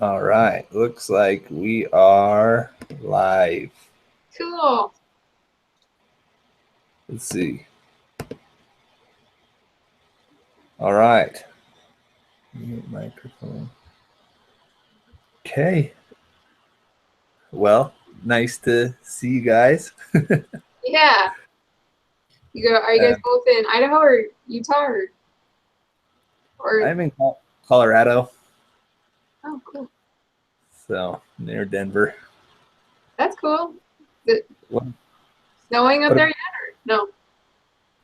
All right. Looks like we are live. Cool. Let's see. All right. Mute microphone. Okay. Well, nice to see you guys. Yeah. Are you guys both in Idaho or Utah or I'm in Colorado, oh cool. so near Denver. That's cool. Is it What, snowing up what, there yet or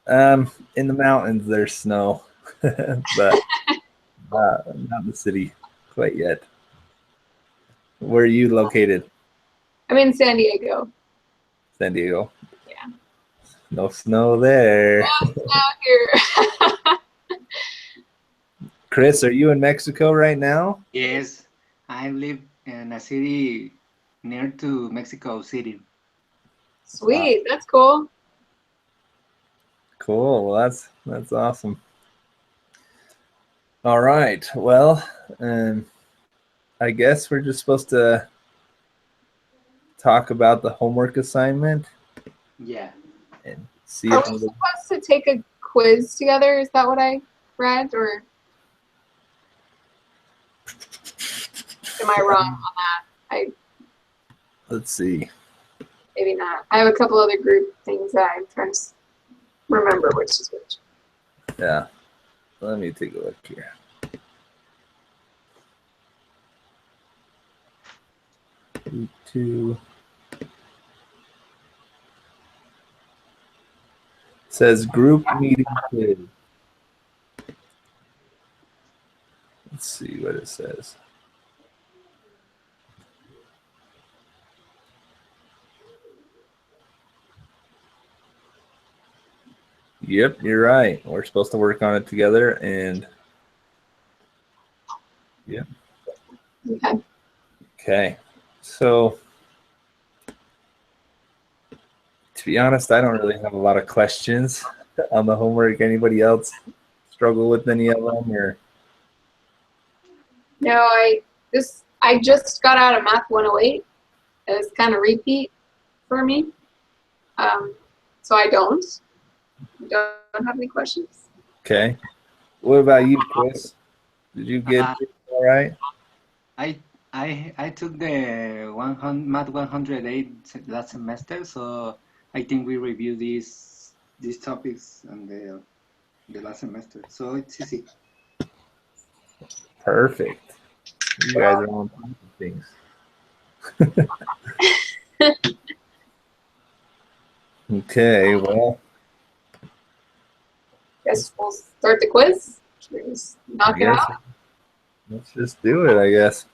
no? in the mountains, there's snow, but not in the city quite yet. Where are you located? I'm in San Diego. San Diego. Yeah. No snow there. Oh, it's out here. Chris, are you in Mexico right now? Yes, I live in a city near to Mexico City. Sweet. That's cool. Cool. Well, that's awesome. All right. Well, I guess we're just supposed to talk about the homework assignment Yeah. and see Are if we supposed to take a quiz together? Is that what I read or am I wrong on that? let's see. Maybe not. I have a couple other group things that I'm trying to remember which is which. Yeah. Let me take a look here. Two. Says group meeting quiz. Let's see what it says. Yep, you're right. We're supposed to work on it together, and yeah. Okay. Okay. So, to be honest, I don't really have a lot of questions on the homework. Anybody else struggle with any of them, or? No, I just got out of Math 108. It's kind of repeat for me. So I don't have any questions. Okay. What about you, Chris? Did you get it all right? I took the 100 Math 108 last semester, so I think we reviewed these topics on the last semester, so it's easy. Perfect. You guys are on top of things. Okay, well, Guess we'll start the quiz. Should we just knock it out? let's just do it, I guess.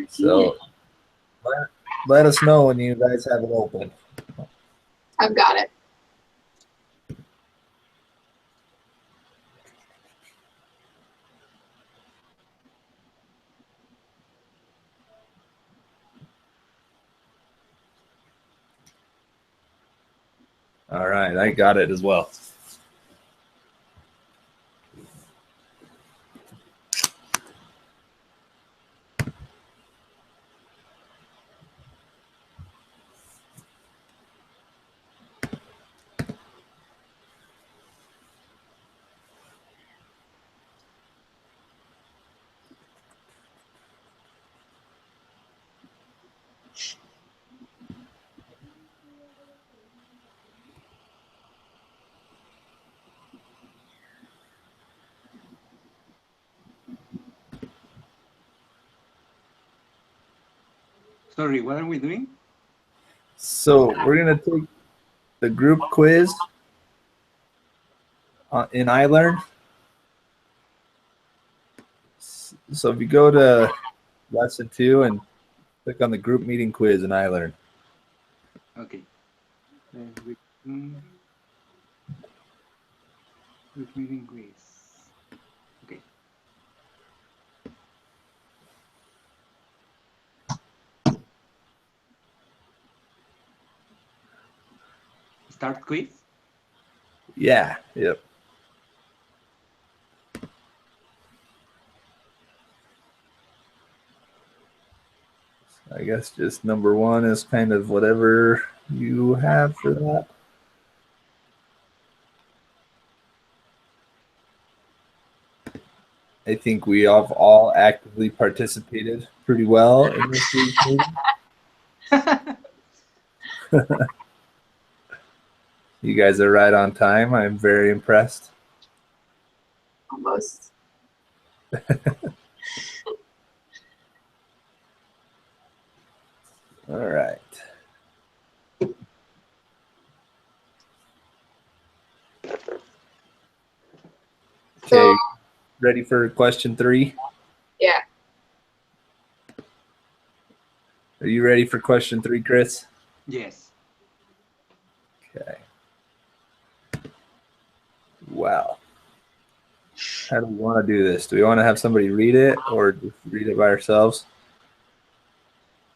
So let us know when you guys have it open. I've got it. All right, I got it as well. Sorry, what are we doing? So we're gonna take the group quiz in iLearn. So if you go to lesson 2 and click on the group meeting quiz in iLearn. Okay. Group meeting quiz. Okay. Start quiz. Yeah. Yep. I guess just number one is kind of whatever you have for that. I think we have all actively participated pretty well in this week's meeting. You guys are right on time. I'm very impressed. Almost. All right. Okay, So, ready for question 3? yeah. Are you ready for question 3, Chris? Yes. Okay. Wow. How do we want to do this? Do we want to have somebody read it or just read it by ourselves?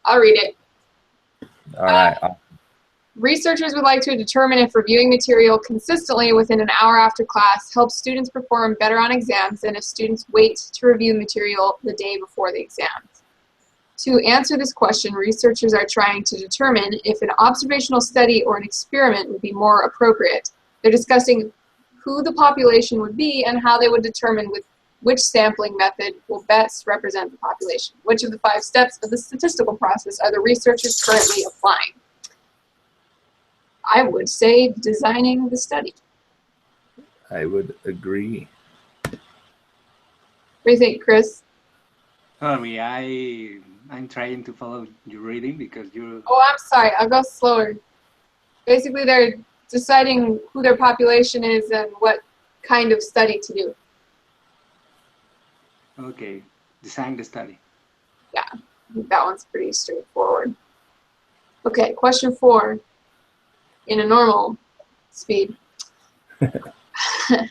I'll read it. All right. Researchers would like to determine if reviewing material consistently within an hour after class helps students perform better on exams than if students wait to review material the day before the exams. To answer this question, researchers are trying to determine if an observational study or an experiment would be more appropriate. They're discussing who the population would be and how they would determine which sampling method will best represent the population. Which of the 5 steps of the statistical process are the researchers currently applying? I would say designing the study. I would agree. What do you think, Chris? Sorry, I'm trying to follow your reading because you're. Oh, I'm sorry. I'll go slower. Basically, they're deciding who their population is and what kind of study to do. Okay, design the study. Yeah, I think that one's pretty straightforward. Okay, question 4. In a normal speed. A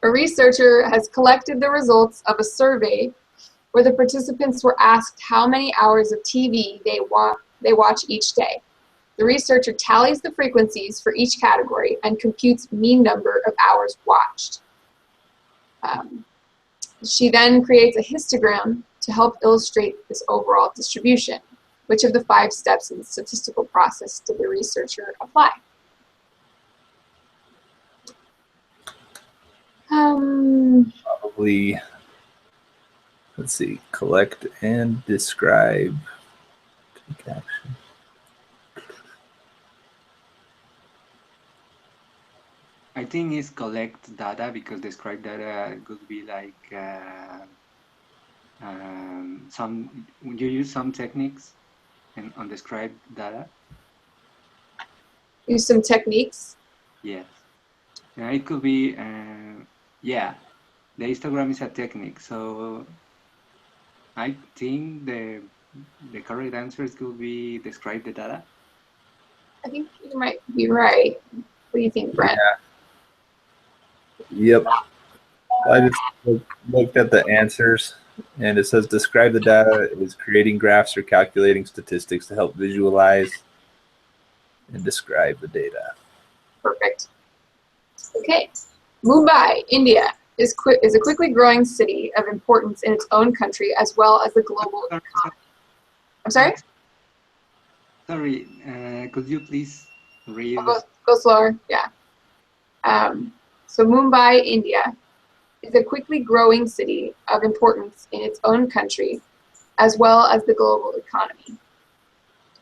researcher has collected the results of a survey where the participants were asked how many hours of TV they watch each day. The researcher tallies the frequencies for each category and computes mean number of hours watched. She then creates a histogram to help illustrate this overall distribution. Which of the 5 steps in the statistical process did the researcher apply? Probably, let's see, collect and describe. Take action. I think it's collect data because describe data could be like some. Would you use some techniques on describe data? Use some techniques. Yes. It could be. Yeah, the histogram is a technique. So I think the correct answers could be describe the data. I think you might be right. What do you think, Brent? Yep. I just looked at the answers, and it says describe the data is creating graphs or calculating statistics to help visualize and describe the data. Perfect. Okay. Mumbai, India, is a quickly growing city of importance in its own country as well as the global economy. I'm sorry? Sorry, could you please read? I'll go slower. Yeah. So Mumbai, India, is a quickly growing city of importance in its own country as well as the global economy.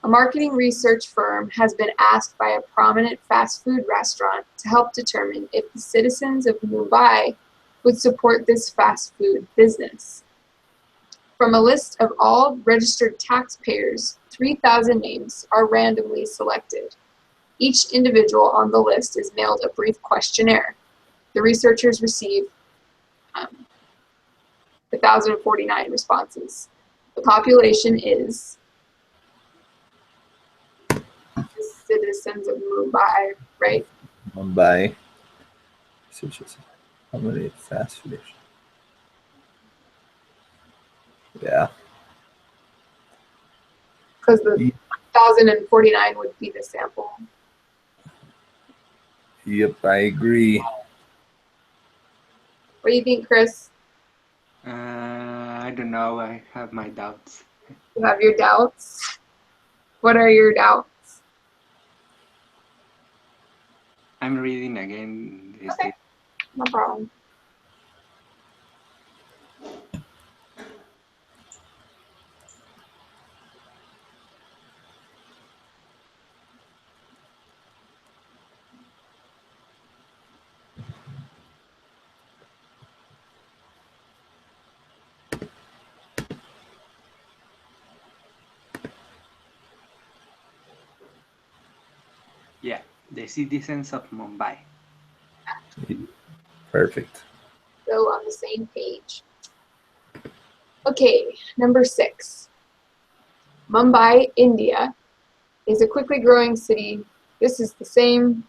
A marketing research firm has been asked by a prominent fast food restaurant to help determine if the citizens of Mumbai would support this fast food business. From a list of all registered taxpayers, 3,000 names are randomly selected. Each individual on the list is mailed a brief questionnaire. The researchers receive 1,049 responses. The population is the citizens of Mumbai, right? Mumbai. How many fast food? Yeah. Because the 1,049 would be the sample. Yep, I agree. What do you think, Chris? I don't know. I have my doubts. You have your doubts? What are your doubts? I'm reading again. Okay. No problem. Yeah, the citizens of Mumbai. Perfect. So on the same page. Okay, number 6. Mumbai, India is a quickly growing city. This is the same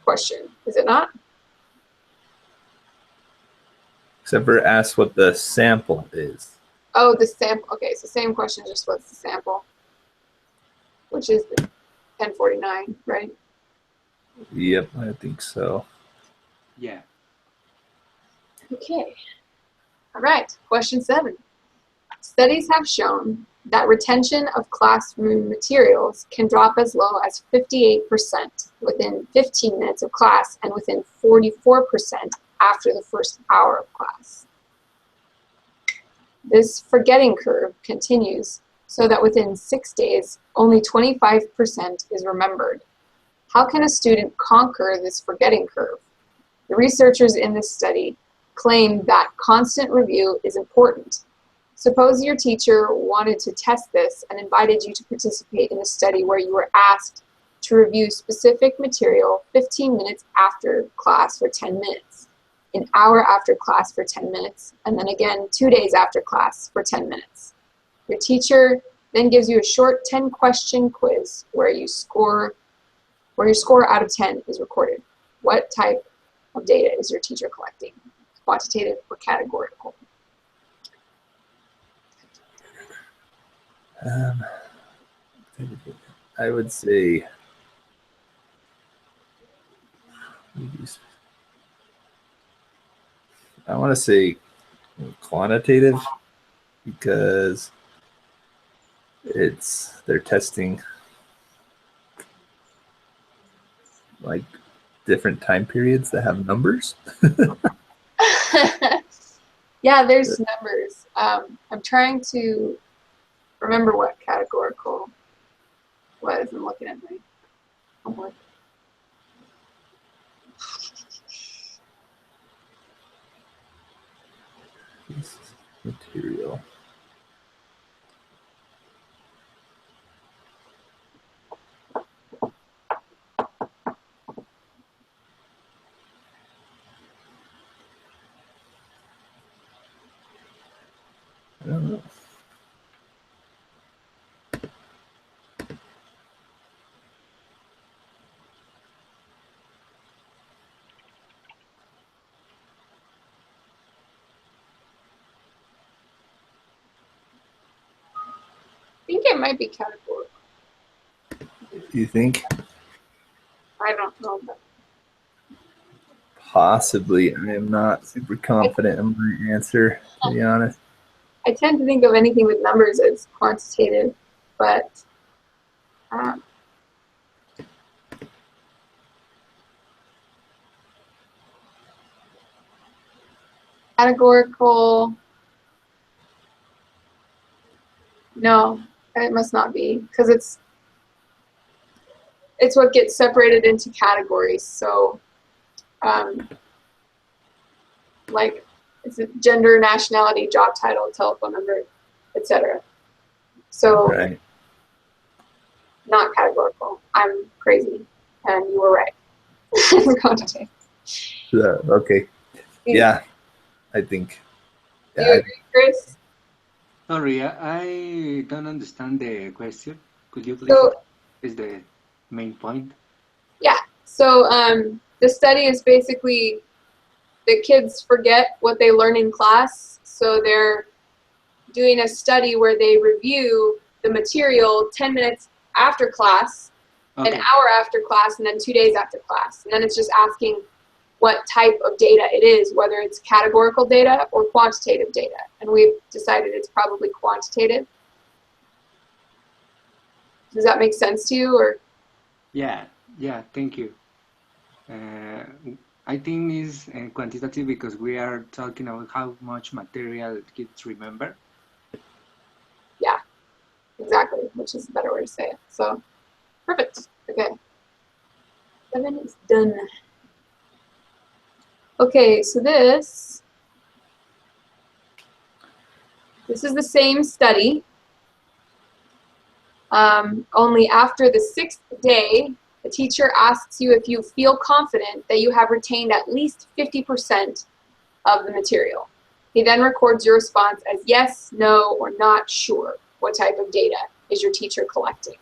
question, is it not? Except for ask what the sample is. Oh, the sample. Okay, so same question, just what's the sample? Which is the 1049, right? Yep, I think so. Yeah. Okay. All right, question 7. Studies have shown that retention of classroom materials can drop as low as 58% within 15 minutes of class and within 44% after the first hour of class. This forgetting curve continues so that within 6 days, only 25% is remembered. How can a student conquer this forgetting curve? The researchers in this study claim that constant review is important. Suppose your teacher wanted to test this and invited you to participate in a study where you were asked to review specific material 15 minutes after class for 10 minutes, an hour after class for 10 minutes, and then again 2 days after class for 10 minutes. Your teacher then gives you a short 10-question quiz where your score out of 10 is recorded. What type of data is your teacher collecting? Quantitative or categorical? I would say I want to say quantitative because they're testing like different time periods that have numbers. Yeah, there's numbers. I'm trying to remember what categorical was. I'm looking at my homework. Material. I don't know. I think it might be categorical. Do you think? I don't know, but Possibly. I am not super confident in my answer, to be honest. I tend to think of anything with numbers as quantitative, but categorical, no, it must not be, because it's what gets separated into categories. So, like, it's a gender, nationality, job title, telephone number, etc. So, Right. not categorical. I'm crazy, and you were right. Quantitative. Okay. Yeah, I think. Do you agree, Chris? Sorry, I don't understand the question. Could you please? So, Is the main point? yeah. So the study is basically the kids forget what they learn in class. So they're doing a study where they review the material 10 minutes after class, Okay. an hour after class, and then 2 days after class. And then it's just asking what type of data it is, whether it's categorical data or quantitative data. And we've decided it's probably quantitative. Does that make sense to you? Or Yeah, thank you. I think it's quantitative because we are talking about how much material kids remember. yeah, exactly, which is a better way to say it. So perfect. Okay. 7 is done. Okay, so this is the same study, only after the 6th day, the teacher asks you if you feel confident that you have retained at least 50% of the material. He then records your response as yes, no, or not sure what type of data is your teacher collecting.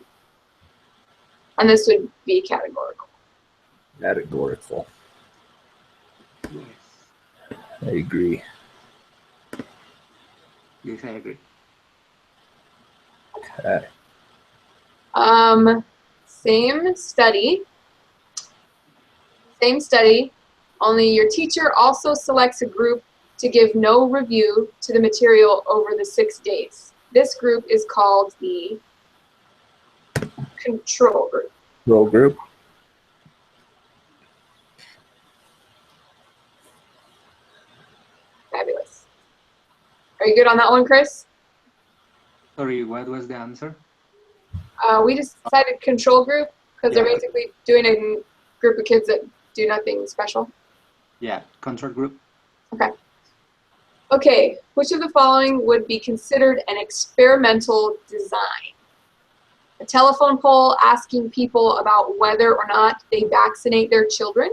And this would be categorical. Categorical. Yes, I agree. yes, I agree. Okay. Same study, only your teacher also selects a group to give no review to the material over the 6 days. This group is called the control group. Roll group. Fabulous. Are you good on that one, Chris? Sorry, what was the answer? We just decided control group because they're Yeah. basically doing a group of kids that do nothing special. Yeah, control group. Okay, which of the following would be considered an experimental design? A telephone poll asking people about whether or not they vaccinate their children,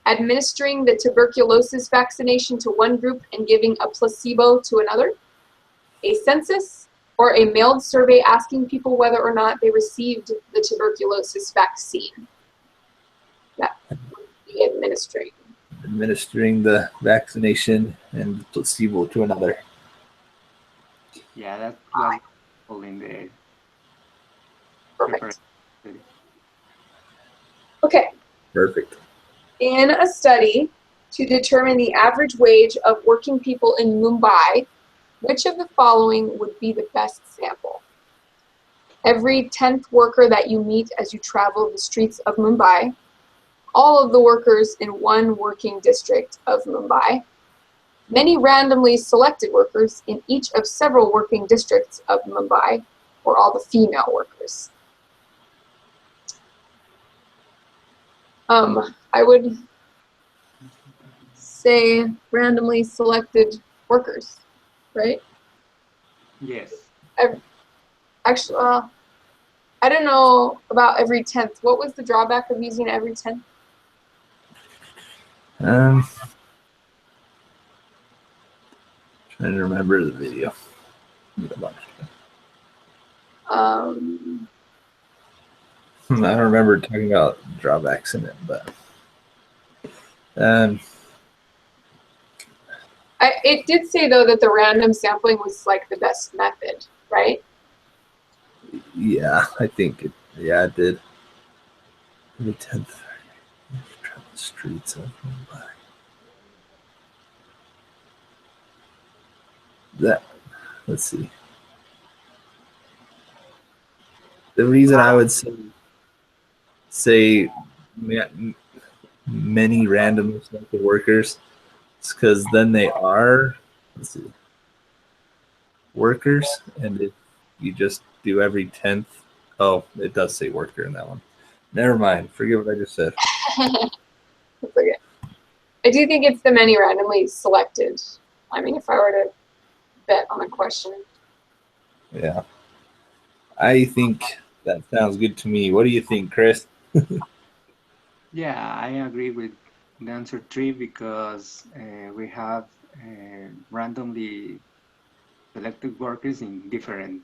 administering the tuberculosis vaccination to one group and giving a placebo to another, a census, or a mailed survey asking people whether or not they received the tuberculosis vaccine. That would be administering. Administering the vaccination and placebo to another. Yeah, that was all in the Perfect. preparation. Okay. Perfect. In a study to determine the average wage of working people in Mumbai, which of the following would be the best sample? Every 10th worker that you meet as you travel the streets of Mumbai, all of the workers in one working district of Mumbai, many randomly selected workers in each of several working districts of Mumbai, or all the female workers. I would say randomly selected workers, right? Yes. Actually, I don't know about every 10th. What was the drawback of using every 10th? Trying to remember the video. I don't remember talking about drawbacks in it, but It did say though that the random sampling was like the best method, right? yeah, I think it. Yeah, it did. Every 10th travel streets of Mumbai. That. Let's see. The reason I would say many random selected workers is because then they are, let's see, workers, and if you just do every 10th, oh, it does say worker in that one. Never mind. Forget what I just said. That's okay. I do think it's the many randomly selected. I mean, if I were to bet on a question. Yeah. I think that sounds good to me. What do you think, Chris? Yeah, I agree with the answer 3 because we have randomly selected workers in different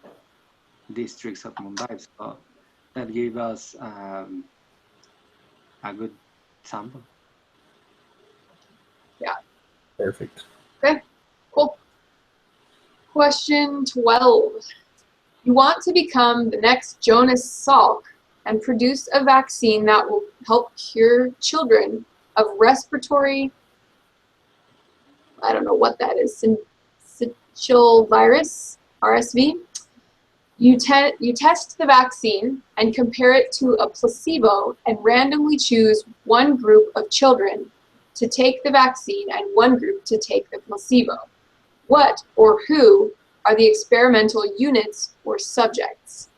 districts of Mumbai. So that gave us a good sample. Yeah. Perfect. Okay, cool. Question 12. You want to become the next Jonas Salk and produce a vaccine that will help cure children of respiratory, I don't know what that is, syncytial virus, RSV. You test the vaccine and compare it to a placebo and randomly choose one group of children to take the vaccine and one group to take the placebo. What or who are the experimental units or subjects?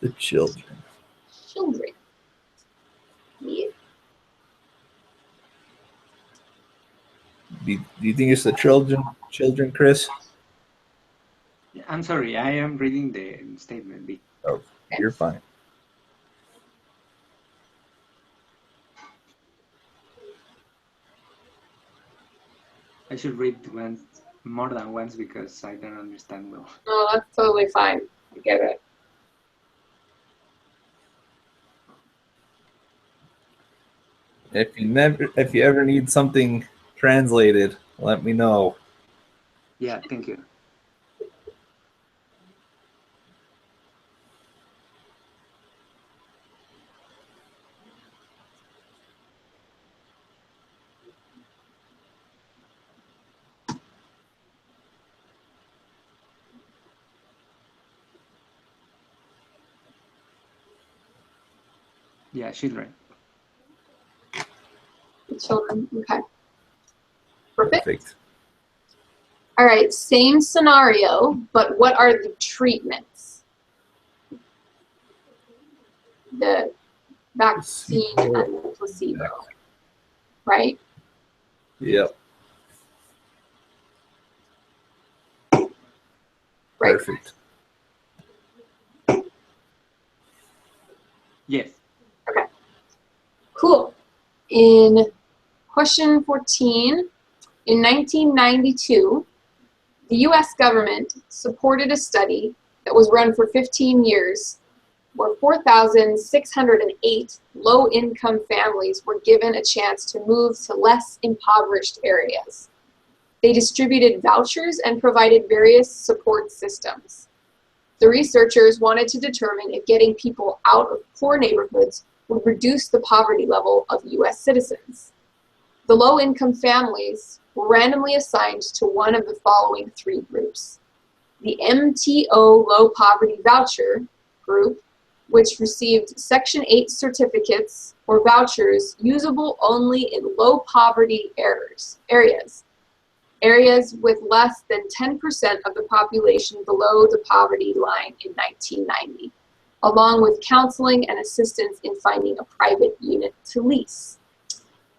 The children. Children. Yeah. Do you think it's the children, Chris? I'm sorry, I am reading the statement B. Oh, you're fine. I should read once, more than once, because I don't understand well. No, that's totally fine. I get it. If you ever need something translated, let me know. Yeah, thank you. Yeah, children. The children. Okay. Perfect. Perfect. All right, same scenario, but what are the treatments? The vaccine and the placebo, right? Yep. Right. Perfect. Yes. Okay. Cool. In question 14, in 1992, the US government supported a study that was run for 15 years where 4,608 low-income families were given a chance to move to less impoverished areas. They distributed vouchers and provided various support systems. The researchers wanted to determine if getting people out of poor neighborhoods would reduce the poverty level of US citizens. The low-income families were randomly assigned to one of the following three groups. The MTO Low Poverty Voucher group, which received Section 8 certificates or vouchers usable only in low poverty areas with less than 10% of the population below the poverty line in 1990, along with counseling and assistance in finding a private unit to lease.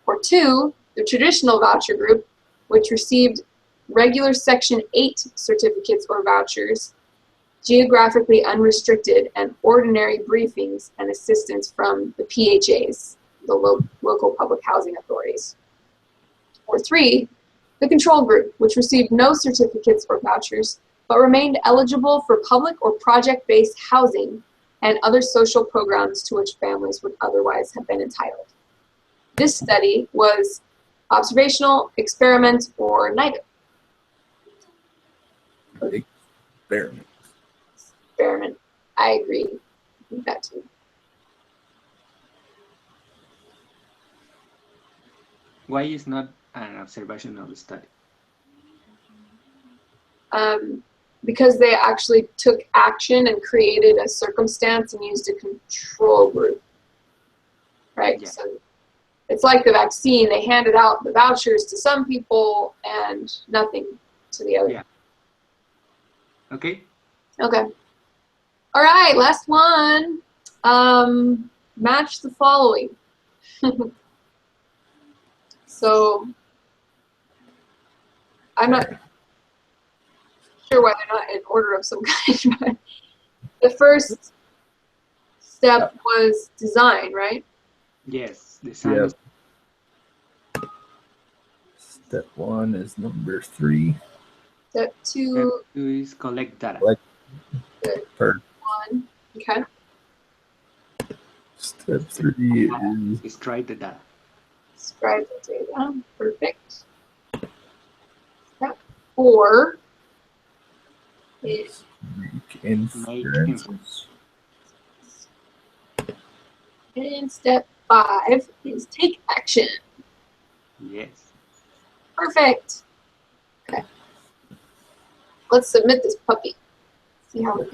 Or two, the traditional voucher group, which received regular Section 8 certificates or vouchers, geographically unrestricted, and ordinary briefings and assistance from the PHAs, the local public housing authorities. Or three, the control group, which received no certificates or vouchers, but remained eligible for public or project-based housing and other social programs to which families would otherwise have been entitled. This study was observational, experiment, or neither. Experiment. Experiment. I agree with that too. Why is not an observational study? Because they actually took action and created a circumstance and used a control group, right? Yeah. So it's like the vaccine. They handed out the vouchers to some people and nothing to the other. Yeah. Okay. Okay. All right, last one. Match the following. So I'm not sure why they're not in order of some kind, but the first step was design, right? Yes. Design. Yep. Step 1 is number 3. Step 2 is collect data. Per. 1. Okay. Step 3 is Describe the data. Describe the data. Perfect. Step 4 is make inferences. and step 5 is take action. Yes. Perfect. Okay. Let's submit this puppy. See how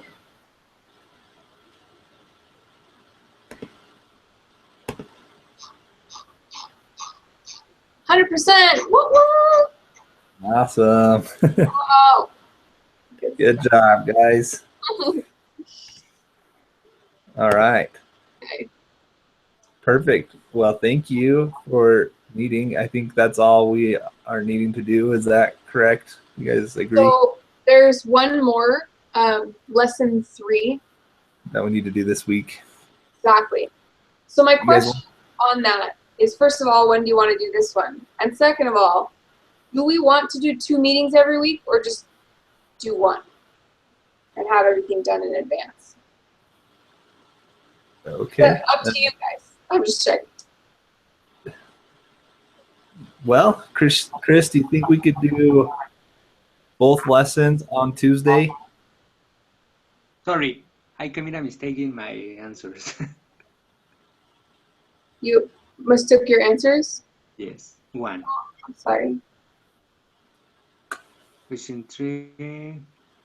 100%. Woo woo! Awesome. Wow. Good job, guys. All right. Okay. Perfect. Well, thank you for meeting. I think that's all we are needing to do. Is that correct? You guys agree So there's one more, lesson 3. that we need to do this week? Exactly. So my You guys question on that is, first of all, when do you want to do this one? And second of all, do we want to do 2 meetings every week or just do one and have everything done in advance? Okay. But up to you guys. I'm just checking. Well, Chris, do you think we could do both lessons on Tuesday? Sorry, I committed a mistake in my answers. You mistook your answers? Yes, 1. I'm sorry. Question 3,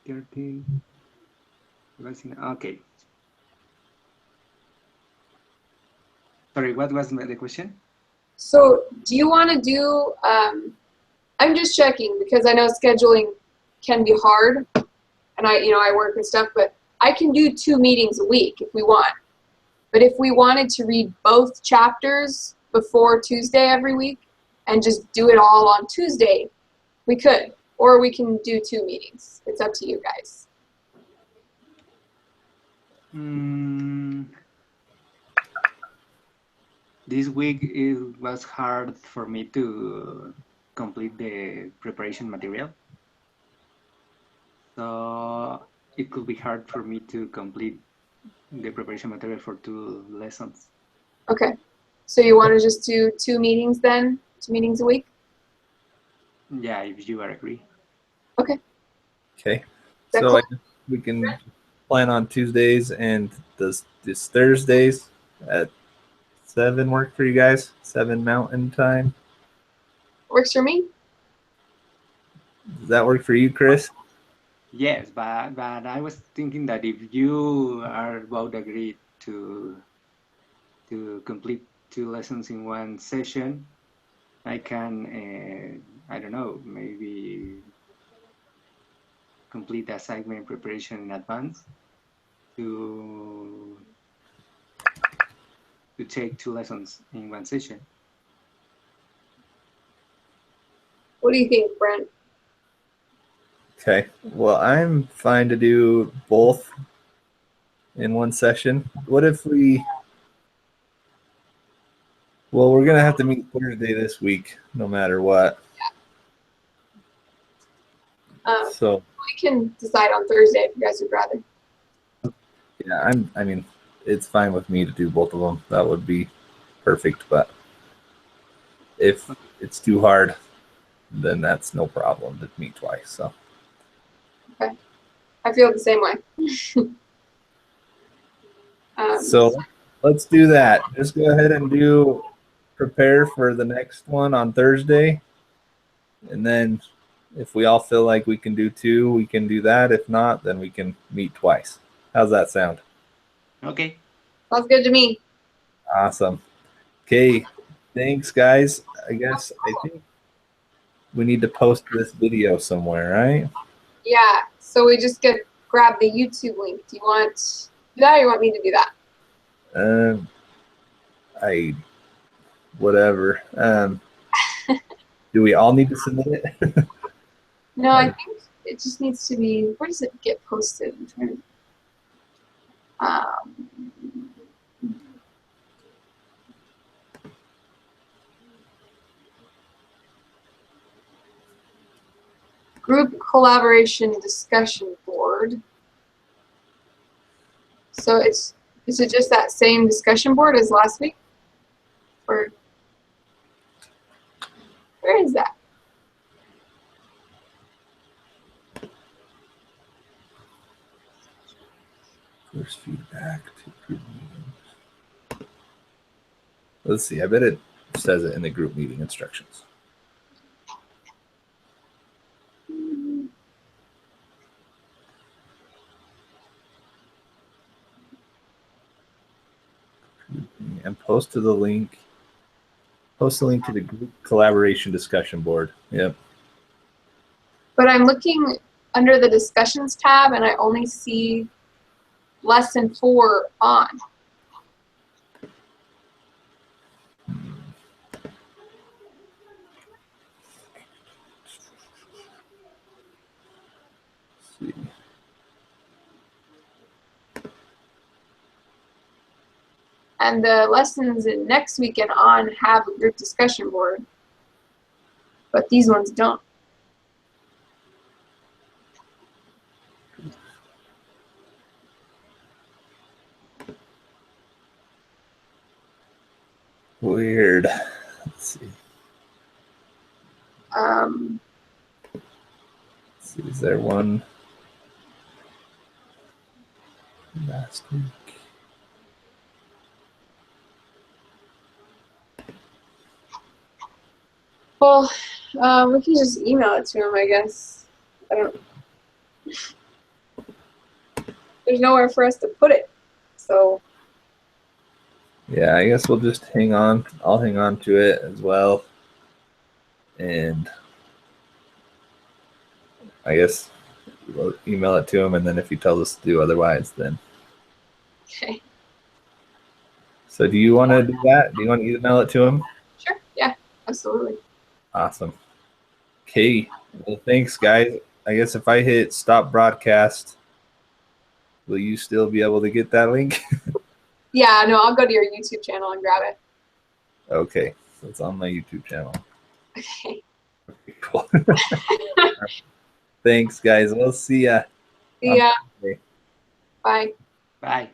13. Okay. Sorry, what was the question? So do you want to do, I'm just checking because I know scheduling can be hard and I work and stuff, but I can do 2 meetings a week if we want. But if we wanted to read both chapters before Tuesday every week and just do it all on Tuesday, we could. Or we can do 2 meetings. It's up to you guys. This week it was hard for me to complete the preparation material. So it could be hard for me to complete the preparation material for 2 lessons. Okay. So you want to just do 2 meetings then? 2 meetings a week? Yeah, if you agree. Okay. Okay. That So cool? I guess we can plan on Tuesdays and this Thursdays at 7 work for you guys? 7 Mountain Time. Works for me? Does that work for you, Chris? Yes, but I was thinking that if you are both agreed to complete 2 lessons in one session, I can I don't know, maybe complete the assignment preparation in advance to take 2 lessons in one session. What do you think, Brent? Okay. Well, I'm fine to do both in one session. What if we... Well, we're going to have to meet Thursday this week, no matter what. So, We can decide on Thursday if you guys would rather. yeah, I mean, it's fine with me to do both of them. That would be perfect. But if it's too hard, then that's no problem to meet twice. So, Okay. I feel the same way. so let's do that. Just go ahead and prepare for the next one on Thursday. And then if we all feel like we can do 2, we can do that. If not, then we can meet twice. How's that sound? Okay. Sounds good to me. Awesome. Okay. Thanks, guys. I think we need to post this video somewhere, right? Yeah. So we just grab the YouTube link. Do you want to do that or you want me to do that? Whatever. Do we all need to submit it? No, I think it just needs to be, where does it get posted? I'm trying to, group collaboration discussion board. So is it just that same discussion board as last week? Or where is that? First feedback to group meetings. Let's see. I bet it says it in the group meeting instructions. and post the link to the group collaboration discussion board. Yep. But I'm looking under the discussions tab and I only see lesson 4 on. Let's see. And the lessons in next weekend on have a group discussion board, but these ones don't. Weird. Let's see. Let's see. Is there one last week? Well, we can just email it to him, I guess. I don't. There's nowhere for us to put it, so. Yeah, I guess we'll just hang on. I'll hang on to it as well. And I guess we'll email it to him, and then if he tells us to do otherwise, then. Okay. So do you want to do that? Do you want to email it to him? Sure. Yeah. Absolutely. Awesome. Okay. Well, thanks, guys. I guess if I hit stop broadcast, will you still be able to get that link? Yeah. No, I'll go to your YouTube channel and grab it. Okay. So it's on my YouTube channel. Okay. Okay, cool. Thanks, guys. We'll see ya. See ya. Okay. Bye. Bye.